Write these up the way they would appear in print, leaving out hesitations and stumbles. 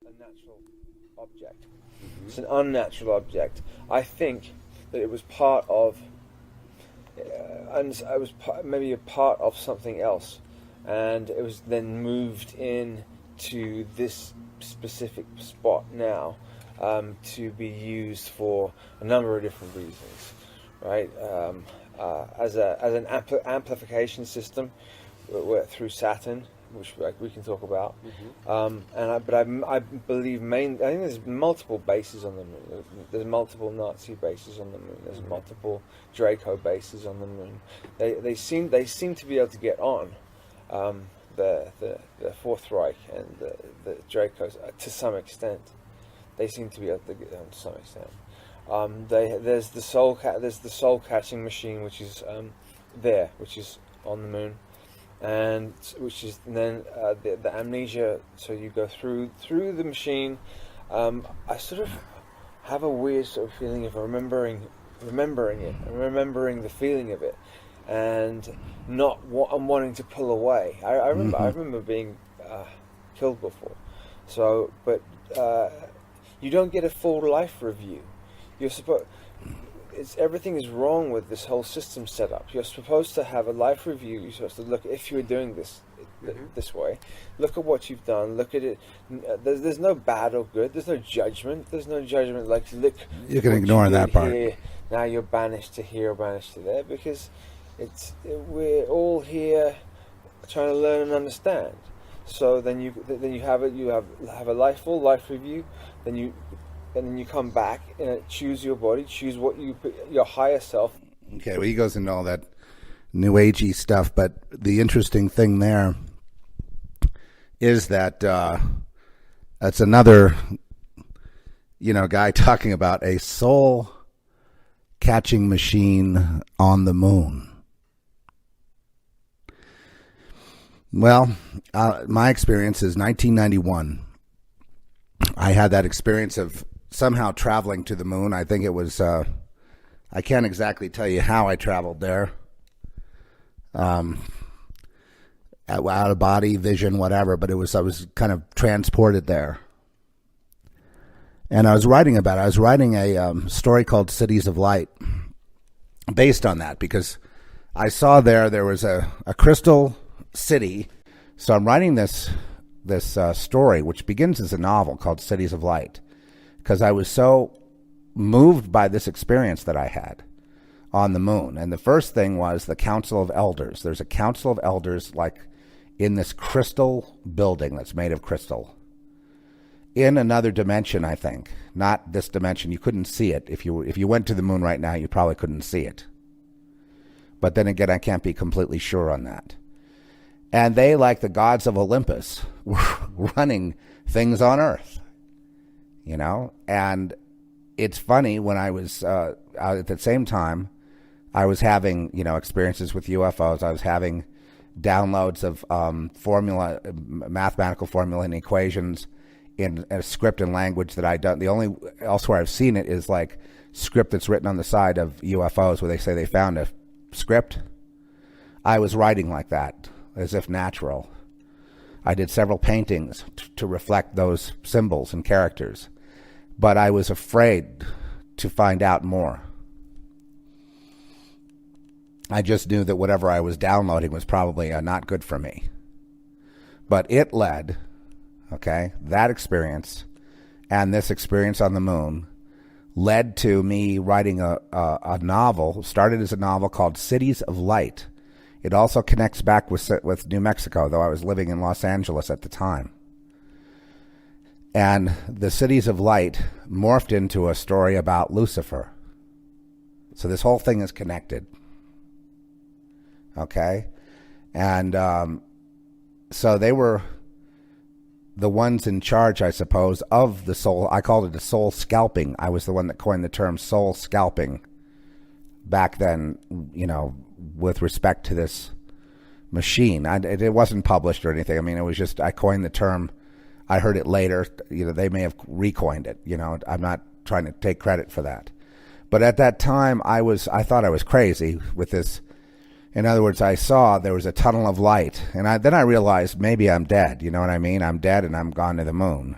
a natural object. It's an unnatural object. I think that it was part of, and I was maybe a part of something else, and it was then moved in to this specific spot now, to be used for a number of different reasons, right? As an amplification system, through Saturn, which we can talk about. But I believe I think there's multiple bases on the moon. There's multiple Nazi bases on the moon. There's multiple Draco bases on the moon. They seem to be able to get on the Fourth Reich and the Dracos to some extent. They seem to be able to get on to some extent. There's the soul catching machine, which is which is on the moon. And which is then the amnesia. So you go through the machine. I sort of have a weird sort of feeling of remembering it, and remembering the feeling of it, and wanting to pull away. I remember being killed before. So, but you don't get a full life review. You're supposed. Everything is wrong with this whole system setup. You're supposed to have a life review. You're supposed to look, if you were doing this this way, look at what you've done. Look at it. There's no bad or good. There's no judgment. There's no judgment. Like, look, you can ignore that part. Here. Now you're banished to here or banished to there, because we're all here trying to learn and understand. So then you have a full life review. And then you come back and choose your body, choose what your higher self. Okay, well, he goes into all that new agey stuff, but the interesting thing there is that that's another, guy talking about a soul catching machine on the moon. Well, my experience is 1991. I had that experience of somehow traveling to the moon. I think it was, I can't exactly tell you how I traveled there. Out of body, vision, whatever, but I was kind of transported there. And I was writing about it. I was writing a story called Cities of Light based on that, because I saw there was a crystal city. So I'm writing this story, which begins as a novel called Cities of Light, because I was so moved by this experience that I had on the moon. And the first thing was the Council of Elders. There's a Council of Elders, like, in this crystal building that's made of crystal, in another dimension, I think. Not this dimension. You couldn't see it. If you went to the moon right now, you probably couldn't see it. But then again, I can't be completely sure on that. And they, like the gods of Olympus, were running things on Earth, And it's funny, when I was at the same time, I was having experiences with UFOs. I was having downloads of mathematical formula and equations in a script and language that I don't. The only elsewhere I've seen it is like script that's written on the side of UFOs, where they say they found a script. I was writing like that, as if natural. I did several paintings to reflect those symbols and characters, but I was afraid to find out more. I just knew that whatever I was downloading was probably not good for me. But it led, that experience and this experience on the moon led to me writing a novel. Started as a novel called Cities of Light. It also connects back with New Mexico, though I was living in Los Angeles at the time. And the Cities of Light morphed into a story about Lucifer. So this whole thing is connected. Okay? And so they were the ones in charge, I suppose, of the soul. I called it the soul-scalping. I was the one that coined the term soul-scalping back then, with respect to this machine. It wasn't published or anything. I mean, it was just, I coined the term. I heard it later. They may have recoined it. I'm not trying to take credit for that. But at that time, I thought I was crazy with this. In other words, I saw there was a tunnel of light. And then I realized maybe I'm dead. You know what I mean? I'm dead and I'm gone to the moon.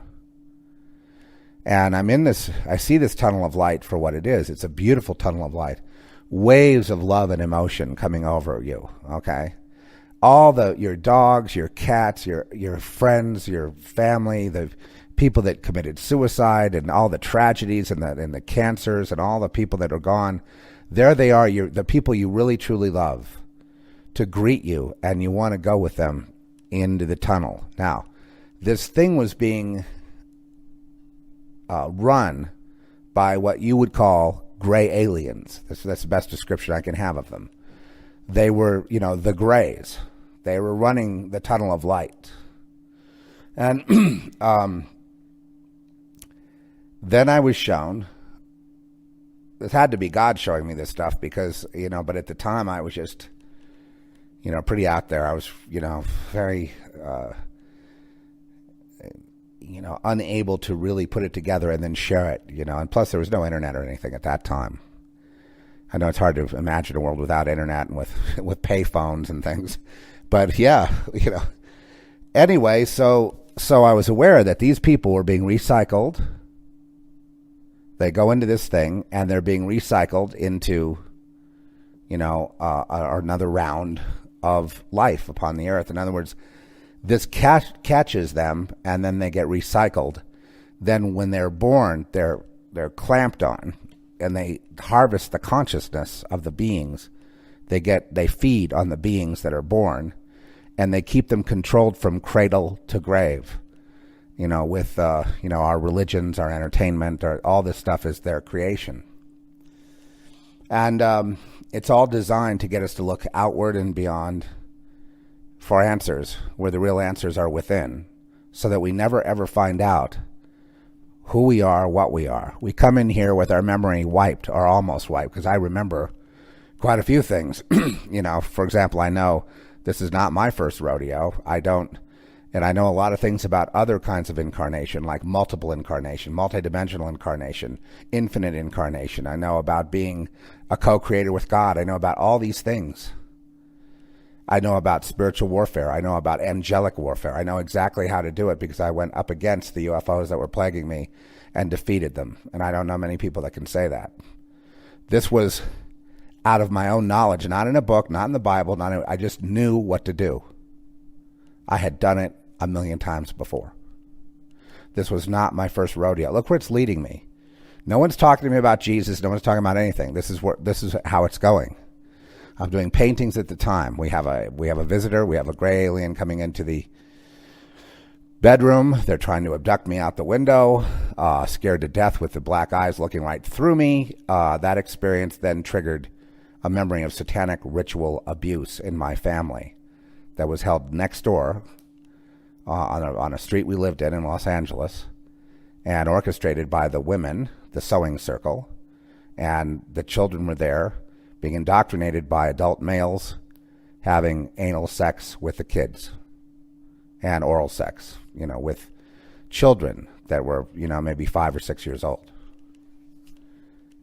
And I see this tunnel of light for what it is. It's a beautiful tunnel of light. Waves of love and emotion coming over you, okay? Your dogs, your cats, your friends, your family, the people that committed suicide, and all the tragedies and the cancers and all the people that are gone. There they are, the people you really truly love, to greet you, and you want to go with them into the tunnel. Now, this thing was being run by what you would call gray aliens. That's the best description I can have of them. They were, the grays. They were running the tunnel of light. And then I was shown, it had to be God showing me this stuff because, but at the time I was just, pretty out there. I was, very, unable to really put it together and then share it, and plus there was no internet or anything at that time. I know it's hard to imagine a world without internet and with pay phones and things, but yeah, Anyway, so I was aware that these people were being recycled. They go into this thing and they're being recycled into, another round of life upon the earth. In other words, this catches them and then they get recycled. Then when they're born, they're clamped on and they harvest the consciousness of the beings. They feed on the beings that are born, and they keep them controlled from cradle to grave. With our religions, our entertainment, all this stuff is their creation. And it's all designed to get us to look outward and beyond for answers, where the real answers are within, so that we never ever find out who we are, what we are. We come in here with our memory wiped or almost wiped, because I remember quite a few things. For example, I know this is not my first rodeo. And I know a lot of things about other kinds of incarnation, like multiple incarnation, multidimensional incarnation, infinite incarnation. I know about being a co-creator with God. I know about all these things. I know about spiritual warfare. I know about angelic warfare. I know exactly how to do it because I went up against the UFOs that were plaguing me and defeated them. And I don't know many people that can say that. This was out of my own knowledge, not in a book, not in the Bible. I just knew what to do. I had done it a million times before. This was not my first rodeo. Look where it's leading me. No one's talking to me about Jesus. No one's talking about anything. This is how it's going. I'm doing paintings at the time. We have a visitor. We have a gray alien coming into the bedroom. They're trying to abduct me out the window, scared to death with the black eyes looking right through me. That experience then triggered a memory of satanic ritual abuse in my family that was held next door on a street we lived in Los Angeles, and orchestrated by the women, the sewing circle, and the children were there being indoctrinated by adult males having anal sex with the kids and oral sex, with children that were, maybe 5 or 6 years old.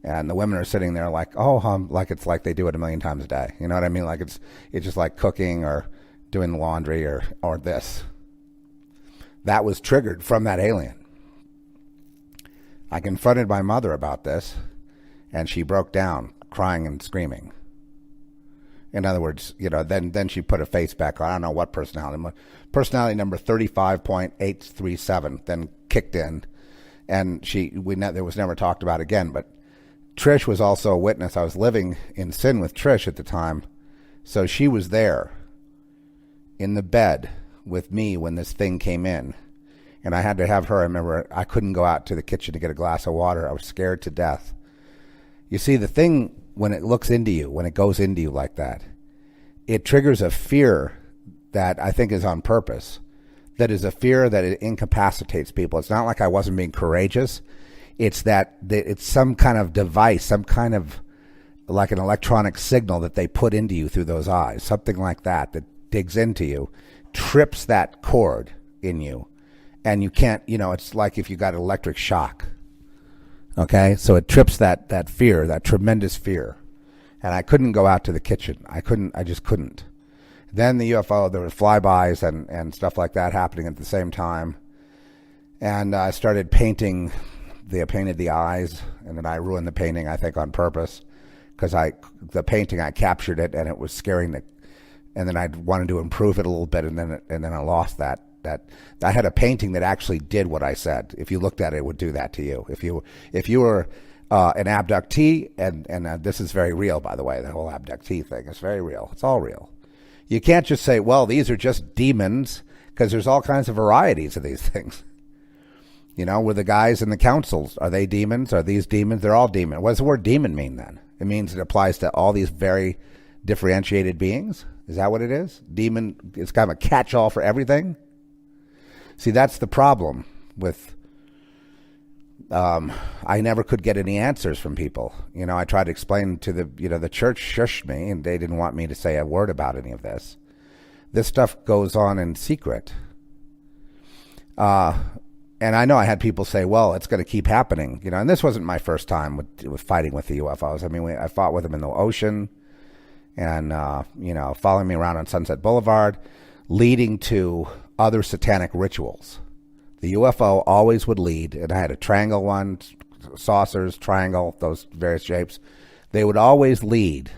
And the women are sitting there like, like it's like they do it a million times a day. You know what I mean? Like it's just like cooking or doing the laundry or this. That was triggered from that alien. I confronted my mother about this, and she broke down, crying and screaming. In other words, then she put a face back on. I don't know what personality. Personality number 35.837 then kicked in, and there was never talked about again. But Trish was also a witness. I was living in sin with Trish at the time, so she was there in the bed with me when this thing came in, and I had to have her. I remember I couldn't go out to the kitchen to get a glass of water. I was scared to death. You see, the thing, when it looks into you, when it goes into you like that, it triggers a fear that I think is on purpose. That is a fear that it incapacitates people. It's not like I wasn't being courageous. It's that it's some kind of device, some kind of like an electronic signal that they put into you through those eyes, something like that digs into you, trips that cord in you, and you can't, it's like if you got an electric shock. Okay, so it trips that fear, that tremendous fear. And I couldn't go out to the kitchen. I just couldn't. Then the UFO, there were flybys and stuff like that happening at the same time. And I started painting they painted the eyes, and then I ruined the painting, I think, on purpose, because the painting, I captured it, and it was scaring and then I wanted to improve it a little bit, and then I lost that. I had a painting that actually did what I said. If you looked at it, it would do that to you. If you were an abductee, and this is very real, by the way, the whole abductee thing is very real. It's all real. You can't just say, well, these are just demons, because there's all kinds of varieties of these things. With the guys in the councils, are they demons? Are these demons? They're all demons. What does the word demon mean then? It means it applies to all these very differentiated beings. Is that what it is? Demon is kind of a catch-all for everything. See, that's the problem with, I never could get any answers from people. I tried to explain to the church shushed me, and they didn't want me to say a word about any of this. This stuff goes on in secret. And I know I had people say, well, it's going to keep happening. And this wasn't my first time with fighting with the UFOs. I mean, I fought with them in the ocean and, following me around on Sunset Boulevard, leading to other satanic rituals. The UFO always would lead, and I had a triangle one, saucers, triangle, those various shapes. They would always lead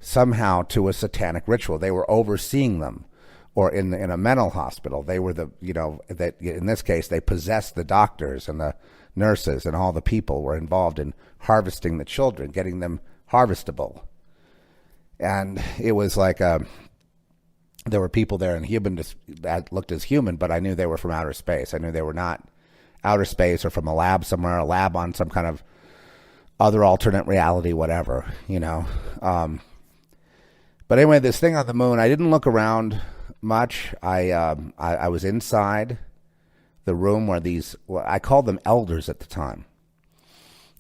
somehow to a satanic ritual. They were overseeing them, or in a mental hospital. They were that in this case, they possessed the doctors and the nurses, and all the people were involved in harvesting the children, getting them harvestable. And it was like there were people there that looked as human, but I knew they were from outer space. I knew they were not outer space or from a lab somewhere, a lab on some kind of other alternate reality, whatever, But anyway, this thing on the moon, I didn't look around much. I was inside the room where I called them elders at the time,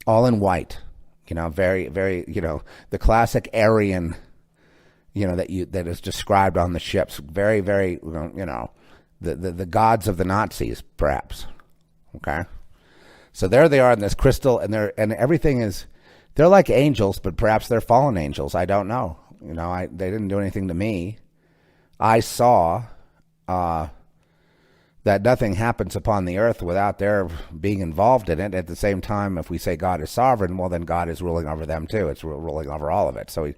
all in white, very, very, the classic Aryan, that is described on the ships, very, very, the gods of the Nazis, perhaps. Okay, so there they are in this crystal, and everything they're like angels, but perhaps they're fallen angels. I don't know. They didn't do anything to me. I saw that nothing happens upon the earth without their being involved in it. At the same time, if we say God is sovereign, well, then God is ruling over them too. It's ruling over all of it. So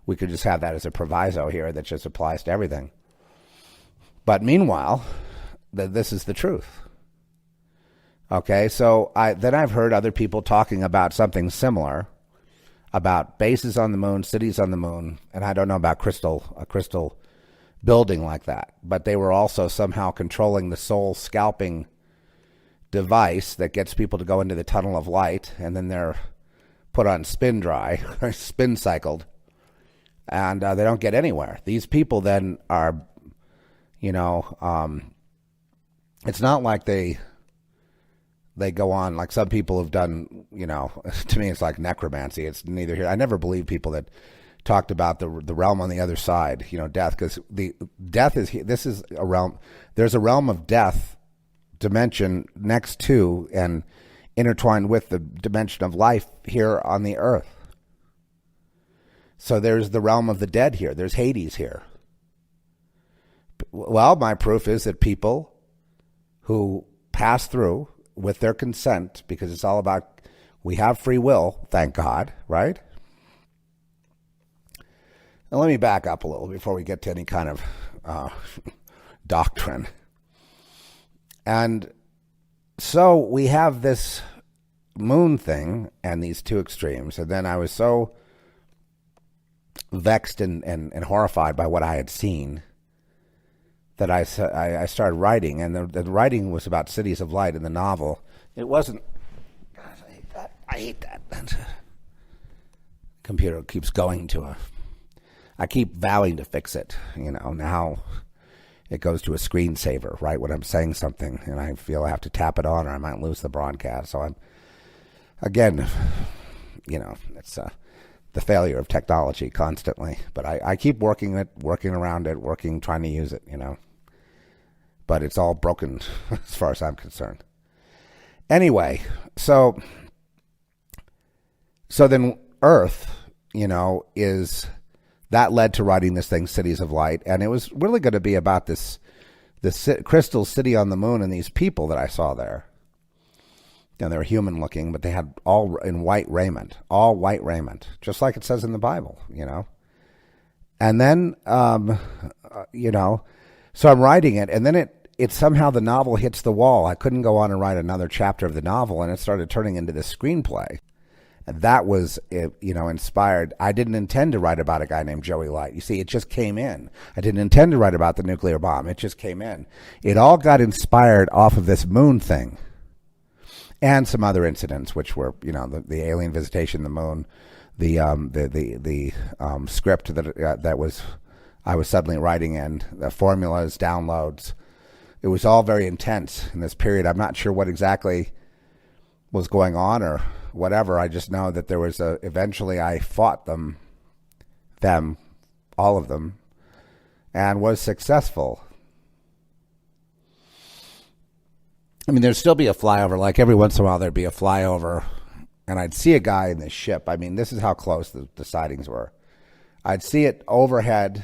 we could just have that as a proviso here that just applies to everything. But meanwhile, this is the truth. Okay, so I've heard other people talking about something similar, about bases on the moon, cities on the moon, and I don't know about a crystal building like that, but they were also somehow controlling the soul-scalping device that gets people to go into the tunnel of light, and then they're put on spin dry, or spin cycled, and they don't get anywhere. These people then are, it's not like they go on like some people have done, to me it's like necromancy. It's neither here. I never believe people that talked about the realm on the other side, death, because this is a realm. There's a realm of death dimension next to and intertwined with the dimension of life here on the earth. So there's the realm of the dead here. There's Hades here. Well, my proof is that people who pass through with their consent, because it's all about, we have free will, thank God, right? Now, let me back up a little before we get to any kind of doctrine. And so we have this moon thing and these two extremes. And then I was so vexed and horrified by what I had seen that I started writing. And the writing was about cities of light in the novel. It wasn't... Gosh, I hate that. Computer keeps going to I keep vowing to fix it. Now it goes to a screensaver, right, when I'm saying something, and I feel I have to tap it on or I might lose the broadcast. So I'm, again, it's the failure of technology constantly. But I keep working around it, trying to use it, But it's all broken as far as I'm concerned. Anyway, so then Earth, is... That led to writing this thing, Cities of Light, and it was really going to be about this crystal city on the moon and these people that I saw there. And they were human looking, but they had all white raiment, just like it says in the Bible, And then, so I'm writing it, and then it somehow the novel hits the wall. I couldn't go on and write another chapter of the novel, and it started turning into this screenplay. And that was, inspired. I didn't intend to write about a guy named Joey Light. You see, it just came in. I didn't intend to write about the nuclear bomb. It just came in. It all got inspired off of this moon thing. And some other incidents, which were, the alien visitation, the moon, the script that I was suddenly writing in, the formulas, downloads. It was all very intense in this period. I'm not sure what exactly was going on or whatever. I just know that there was eventually I fought them, all of them, and was successful. I mean, there'd still be a flyover. Like every once in a while, there'd be a flyover, and I'd see a guy in this ship. I mean, this is how close the sightings were. I'd see it overhead,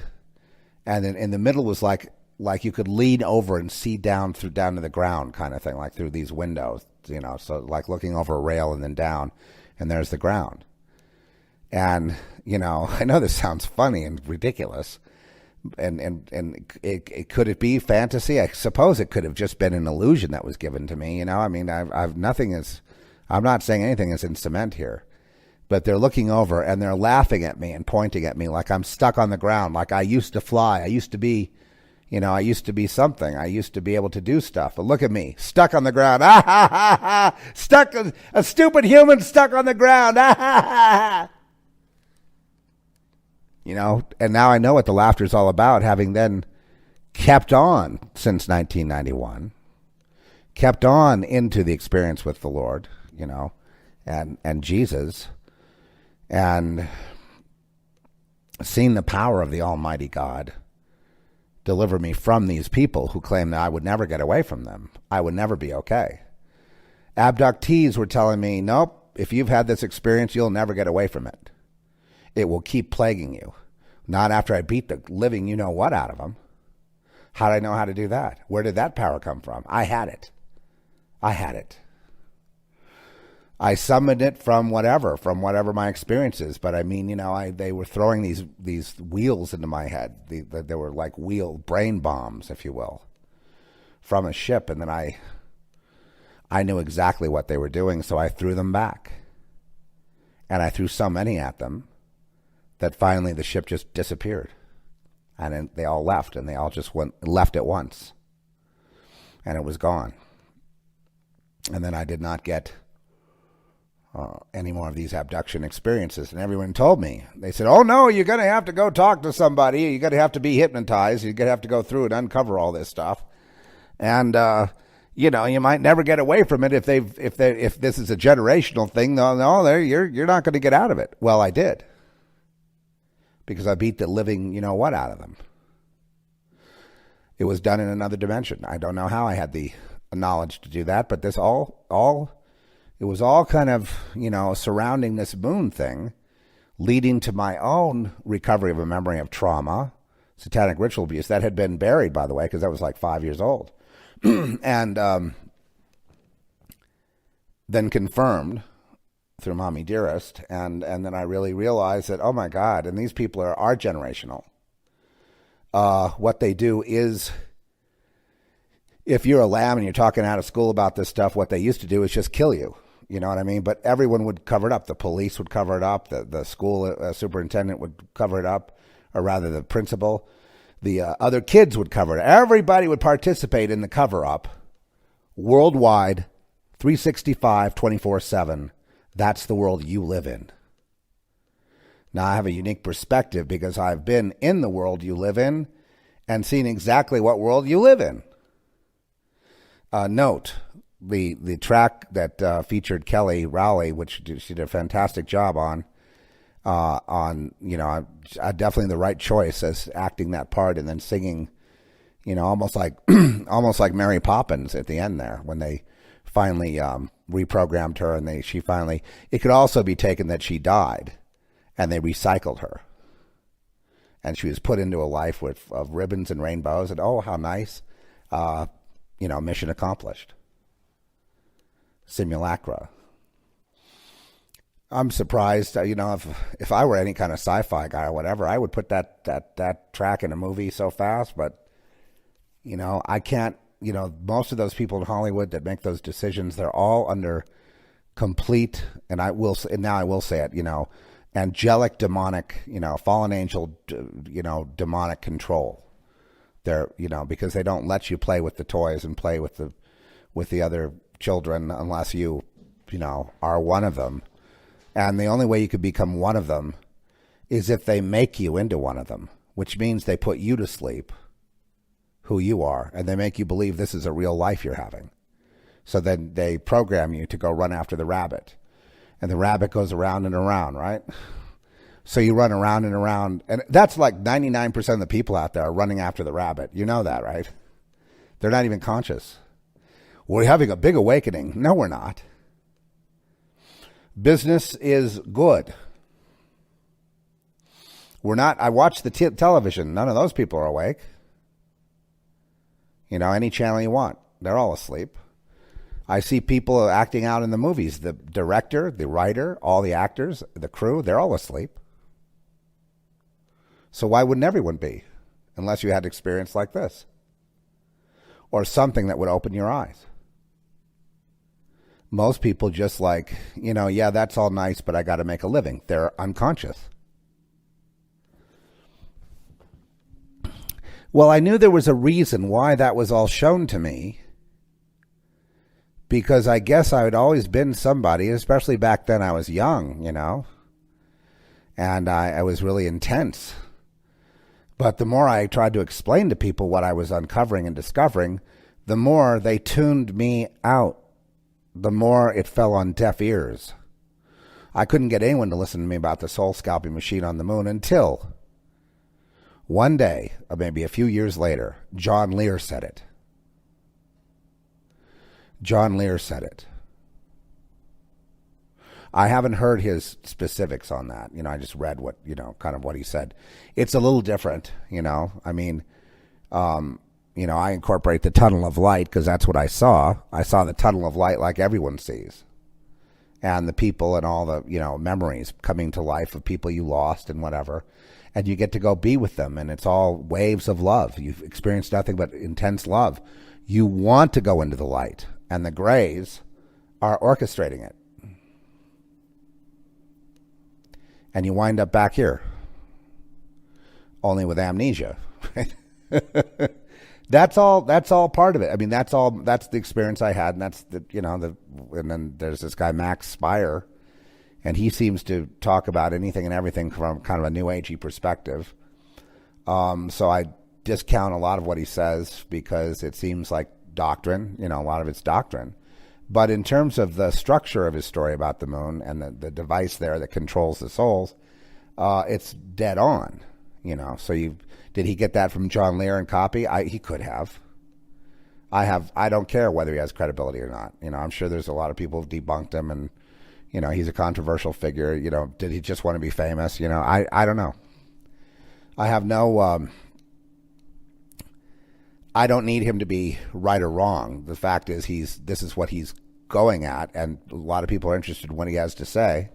and then in the middle was like you could lean over and see down to the ground kind of thing, like through these windows, so like looking over a rail and then down, and there's the ground. And, I know this sounds funny and ridiculous. And it could it be fantasy? I suppose it could have just been an illusion that was given to me. I mean, I'm not saying anything is in cement here, but they're looking over and they're laughing at me and pointing at me like I'm stuck on the ground. Like I used to fly. I used to be, I used to be something. I used to be able to do stuff. But look at me, stuck on the ground. Ah, ha, ha, ha. Stuck, a stupid human stuck on the ground. Ah, ha, ha, ha. And now I know what the laughter is all about, having then kept on since 1991, kept on into the experience with the Lord, and Jesus, and seen the power of the Almighty God deliver me from these people who claim that I would never get away from them. I would never be okay. Abductees were telling me, nope, if you've had this experience, you'll never get away from it. It will keep plaguing you. Not after I beat the living you-know-what out of them. How did I know how to do that? Where did that power come from? I had it. I summoned it from whatever my experience is. But I mean, they were throwing these wheels into my head. They were like brain bombs, if you will, from a ship. And then I knew exactly what they were doing, so I threw them back. And I threw so many at them that finally the ship just disappeared. And then they all left, and they all just left at once. And it was gone. And then I did not get any more of these abduction experiences. And everyone told me, they said, oh no, you're going to have to go talk to somebody. You're going to have to be hypnotized. You're going to have to go through and uncover all this stuff. And, you might never get away from it if this is a generational thing. No, you're not going to get out of it. Well, I did. Because I beat the living you-know-what out of them. It was done in another dimension. I don't know how I had the knowledge to do that, but this it was all kind of, surrounding this moon thing, leading to my own recovery of a memory of trauma, satanic ritual abuse that had been buried, by the way, because I was like 5 years old. And then confirmed through Mommy Dearest, and then I really realized that, oh my God, and these people are generational. What they do is, if you're a lamb and you're talking out of school about this stuff, what they used to do is just kill you. You know what I mean? But everyone would cover it up. The police would cover it up. The school superintendent would cover it up, or rather the principal. The other kids would cover it. Everybody would participate in the cover-up worldwide, 365, 24/7. That's the world you live in. Now, I have a unique perspective because I've been in the world you live in and seen exactly what world you live in. Note, the track that featured Kelly Rowley, which she did a fantastic job on definitely the right choice as acting that part and then singing, almost like Mary Poppins at the end there when they finally reprogrammed her, and it could also be taken that she died and they recycled her and she was put into a life of ribbons and rainbows, and oh, how nice, mission accomplished. simulacra. I'm surprised, if I were any kind of sci-fi guy or whatever, I would put that track in a movie so fast, but, I can't, most of those people in Hollywood that make those decisions, they're all under complete, and now I will say it, angelic, demonic, fallen angel, demonic control. They're, because they don't let you play with the toys and play with the other children unless you are one of them. And the only way you could become one of them is if they make you into one of them, which means they put you to sleep, who you are, and they make you believe this is a real life you're having. So then they program you to go run after the rabbit. And the rabbit goes around and around, right? So you run around and around. And that's like 99% of the people out there are running after the rabbit. You know that, right? They're not even conscious. We're having a big awakening. No, we're not. Business is good. We're not. I watch the television. None of those people are awake. Any channel you want. They're all asleep. I see people acting out in the movies. The director, the writer, all the actors, the crew, they're all asleep. So why wouldn't everyone be? Unless you had experience like this. Or something that would open your eyes. Most people just yeah, that's all nice, but I got to make a living. They're unconscious. Well, I knew there was a reason why that was all shown to me. Because I guess I had always been somebody, especially back then I was young, and I was really intense. But the more I tried to explain to people what I was uncovering and discovering, the more they tuned me out. The more it fell on deaf ears. I couldn't get anyone to listen to me about the soul-scalping machine on the moon until one day, or maybe a few years later, John Lear said it. John Lear said it. I haven't heard his specifics on that. I just read what, kind of what he said. It's a little different, I incorporate the tunnel of light because that's what I saw. I saw the tunnel of light like everyone sees. And the people and all the, memories coming to life of people you lost and whatever. And you get to go be with them. And it's all waves of love. You've experienced nothing but intense love. You want to go into the light. And the grays are orchestrating it. And you wind up back here. Only with amnesia. That's all part of it. That's the experience I had, and that's and then there's this guy, Max Spiers, and he seems to talk about anything and everything from kind of a new agey perspective. So I discount a lot of what he says because it seems like doctrine, a lot of it's doctrine. But in terms of the structure of his story about the moon and the device there that controls the souls, it's dead on, So did he get that from John Lear and copy? He could have. I don't care whether he has credibility or not. I'm sure there's a lot of people who've debunked him, and he's a controversial figure. Did he just want to be famous? I don't know. I have no. I don't need him to be right or wrong. The fact is, this is what he's going at, and a lot of people are interested in what he has to say.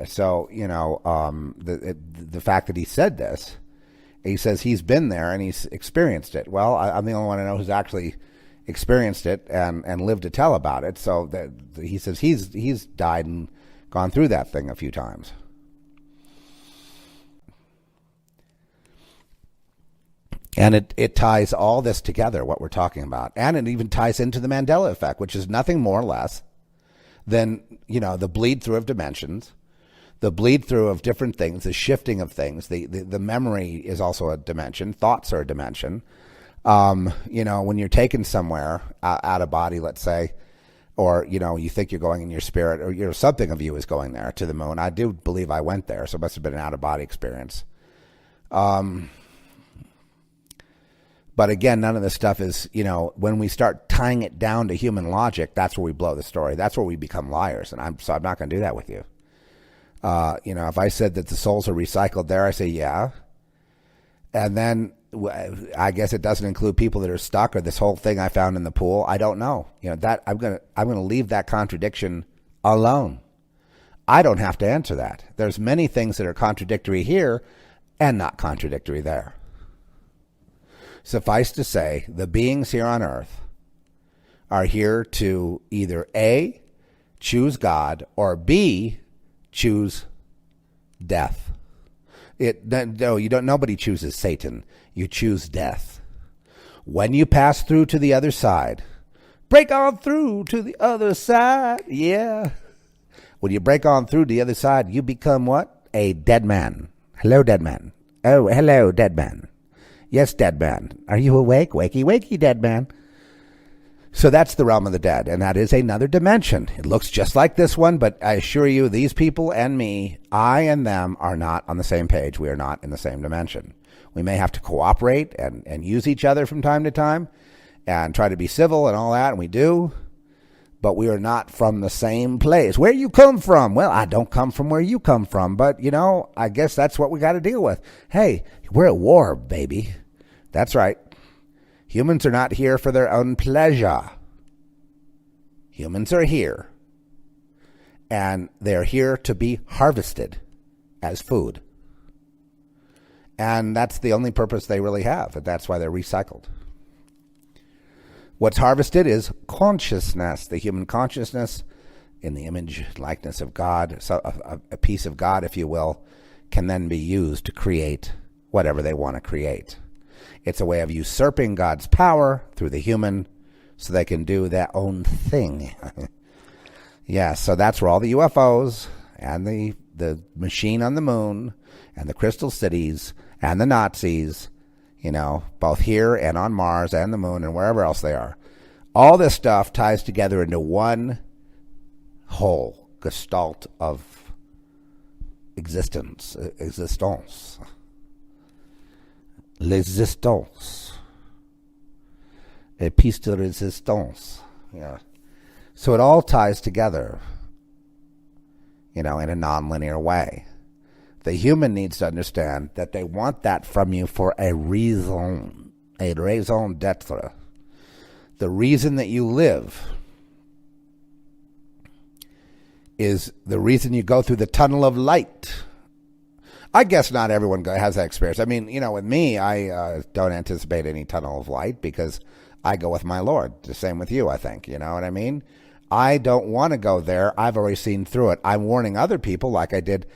So the fact that he said this. He says he's been there and he's experienced it. Well, I'm the only one I know who's actually experienced it and lived to tell about it. So he says he's died and gone through that thing a few times. And it ties all this together, what we're talking about. And it even ties into the Mandela effect, which is nothing more or less than, the bleed through of dimensions, the bleed through of different things, the shifting of things. The memory is also a dimension. Thoughts are a dimension. When you're taken somewhere out of body, let's say, or, you think you're going in your spirit, or, something of you is going there to the moon. I do believe I went there, so it must have been an out of body experience. But again, none of this stuff is, when we start tying it down to human logic, that's where we blow the story. That's where we become liars. And I'm not going to do that with you. If I said that the souls are recycled there, I say, yeah. And then I guess it doesn't include people that are stuck or this whole thing I found in the pool. I don't know. That I'm gonna leave that contradiction alone. I don't have to answer that. There's many things that are contradictory here and not contradictory there. Suffice to say, the beings here on earth are here to either A, choose God, or B, choose death. Nobody chooses Satan. You choose death. When you pass through to the other side, break on through to the other side. Yeah. When you break on through to the other side, you become what? A dead man. Hello, dead man. Oh, hello, dead man. Yes, dead man. Are you awake? Wakey, wakey, dead man. So that's the realm of the dead, and that is another dimension. It looks just like this one, but I assure you, these people and me, I and them, are not on the same page. We are not in the same dimension. We may have to cooperate and use each other from time to time and try to be civil and all that, and we do, but we are not from the same place. Where you come from? Well, I don't come from where you come from, but, I guess that's what we got to deal with. Hey, we're at war, baby. That's right. Humans are not here for their own pleasure. Humans are here, and they're here to be harvested as food. And that's the only purpose they really have, and that's why they're recycled. What's harvested is consciousness, the human consciousness in the image, likeness of God. So a piece of God, if you will, can then be used to create whatever they want to create. It's a way of usurping God's power through the human so they can do their own thing. Yeah, so that's where all the UFOs and the machine on the moon and the crystal cities and the Nazis, both here and on Mars and the moon and wherever else they are. All this stuff ties together into one whole gestalt of existence. L'existence. A piece de resistance. Yeah. So it all ties together, in a non-linear way. The human needs to understand that they want that from you for a raison d'etre. The reason that you live is the reason you go through the tunnel of light. I guess not everyone has that experience. I mean, with me, I don't anticipate any tunnel of light because I go with my Lord. The same with you, I think. You know what I mean? I don't want to go there. I've already seen through it. I'm warning other people like I did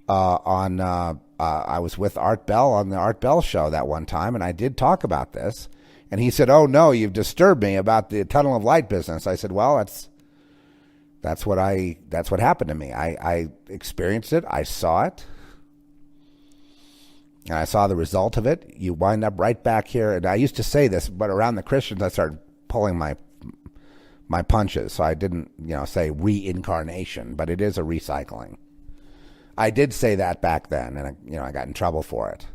I was with Art Bell on the Art Bell show that one time, and I did talk about this. And he said, "Oh, no, you've disturbed me about the tunnel of light business." I said, "Well, that's what happened to me. I experienced it. I saw it. And I saw the result of it. You wind up right back here." And I used to say this, but around the Christians, I started pulling my punches. So I didn't, say reincarnation, but it is a recycling. I did say that back then, and I got in trouble for it.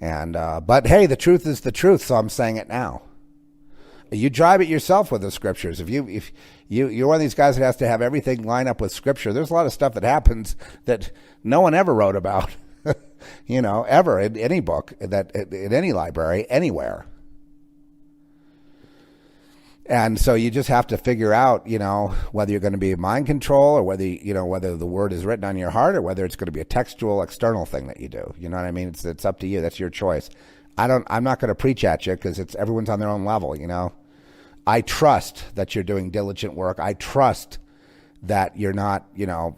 And but hey, the truth is the truth, so I'm saying it now. You drive it yourself with the scriptures. If you're one of these guys that has to have everything line up with scripture, there's a lot of stuff that happens that no one ever wrote about. Ever in any book, that in any library, anywhere. And so you just have to figure out, whether you're going to be mind control or whether, whether the word is written on your heart or whether it's going to be a textual external thing that you do. You know what I mean? It's up to you. That's your choice. I'm not going to preach at you because everyone's on their own level, I trust that you're doing diligent work. I trust that you're not,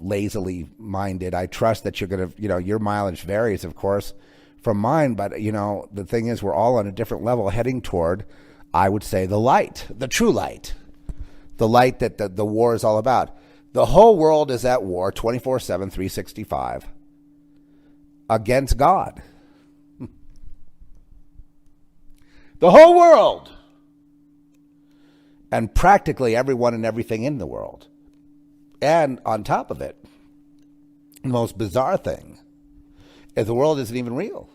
lazily minded. I trust that you're going to, your mileage varies, of course, from mine. But, the thing is, we're all on a different level heading toward, I would say, the light, the true light, the light that the war is all about. The whole world is at war 24/7, 365 against God. The whole world. And practically everyone and everything in the world. And on top of it, the most bizarre thing is the world isn't even real.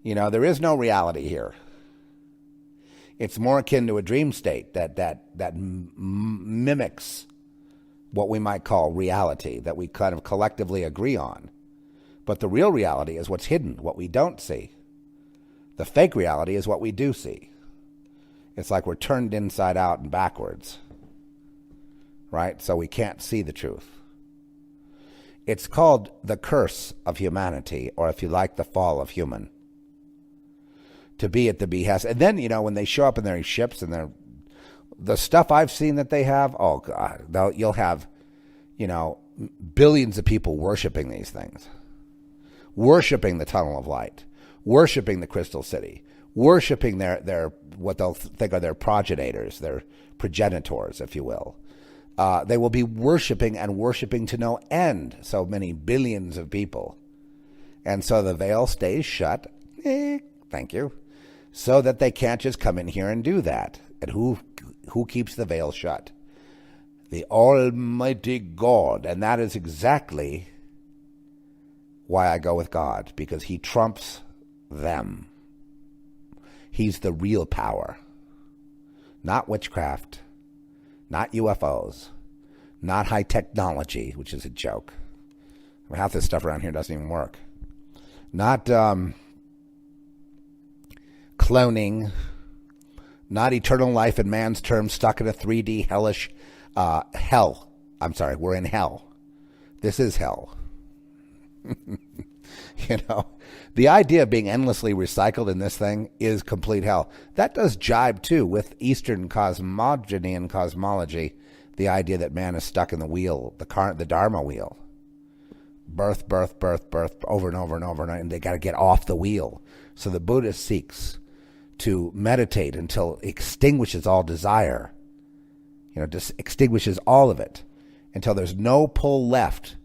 There is no reality here. It's more akin to a dream state that mimics what we might call reality, that we kind of collectively agree on. But the real reality is what's hidden, what we don't see. The fake reality is what we do see. It's like we're turned inside out and backwards, right? So we can't see the truth. It's called the curse of humanity, or if you like, the fall of human. To be at the behest. And then, when they show up in their ships and the stuff I've seen that they have, oh God, you'll have, billions of people worshiping these things. Worshiping the tunnel of light. Worshiping the crystal city. Worshiping their what they'll think are their progenitors, their progenitors, if you will. They will be worshiping and worshiping to no end. So many billions of people. And so the veil stays shut. Thank you. So that they can't just come in here and do that. And who keeps the veil shut? The Almighty God. And that is exactly why I go with God. Because he trumps them. He's the real power. Not witchcraft. Not UFOs. Not high technology, which is a joke. Half this stuff around here doesn't even work. Not cloning. Not eternal life in man's terms, stuck in a 3D hellish hell. I'm sorry, we're in hell. This is hell. The idea of being endlessly recycled in this thing is complete hell. That does jibe, too, with Eastern cosmogony and cosmology, the idea that man is stuck in the wheel, the Dharma wheel. Birth, birth, birth, birth, over and over and over, and they got to get off the wheel. So the Buddha seeks to meditate until it extinguishes all desire. Just extinguishes all of it until there's no pull left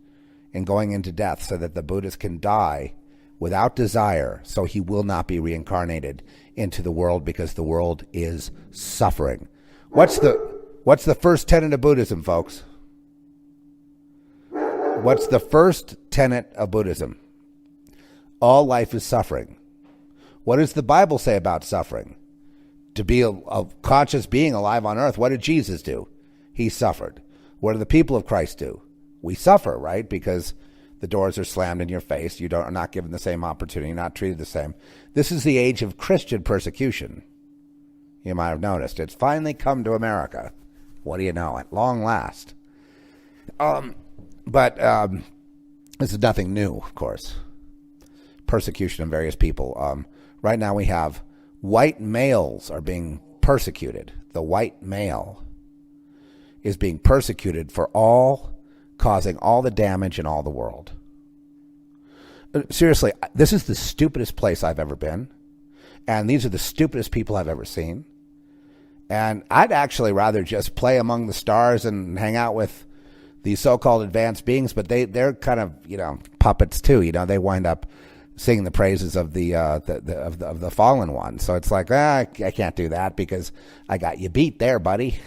in going into death, so that the Buddhas can die without desire, so he will not be reincarnated into the world, because the world is suffering. What's the first tenet of Buddhism, folks? What's the first tenet of Buddhism? All life is suffering. What does the Bible say about suffering? To be a conscious being alive on earth, what did Jesus do? He suffered. What do the people of Christ do? We suffer, right? Because the doors are slammed in your face. You are not given the same opportunity, not treated the same. This is the age of Christian persecution. You might have noticed. It's finally come to America. What do you know? At long last. But this is nothing new, of course. Persecution of various people. Right now we have white males are being persecuted. The white male is being persecuted for causing all the damage in all the world. Seriously, this is the stupidest place I've ever been. And these are the stupidest people I've ever seen. And I'd actually rather just play among the stars and hang out with these so-called advanced beings, but they're kind of, puppets too. They wind up singing the praises of the fallen one. So it's like, I can't do that because I got you beat there, buddy.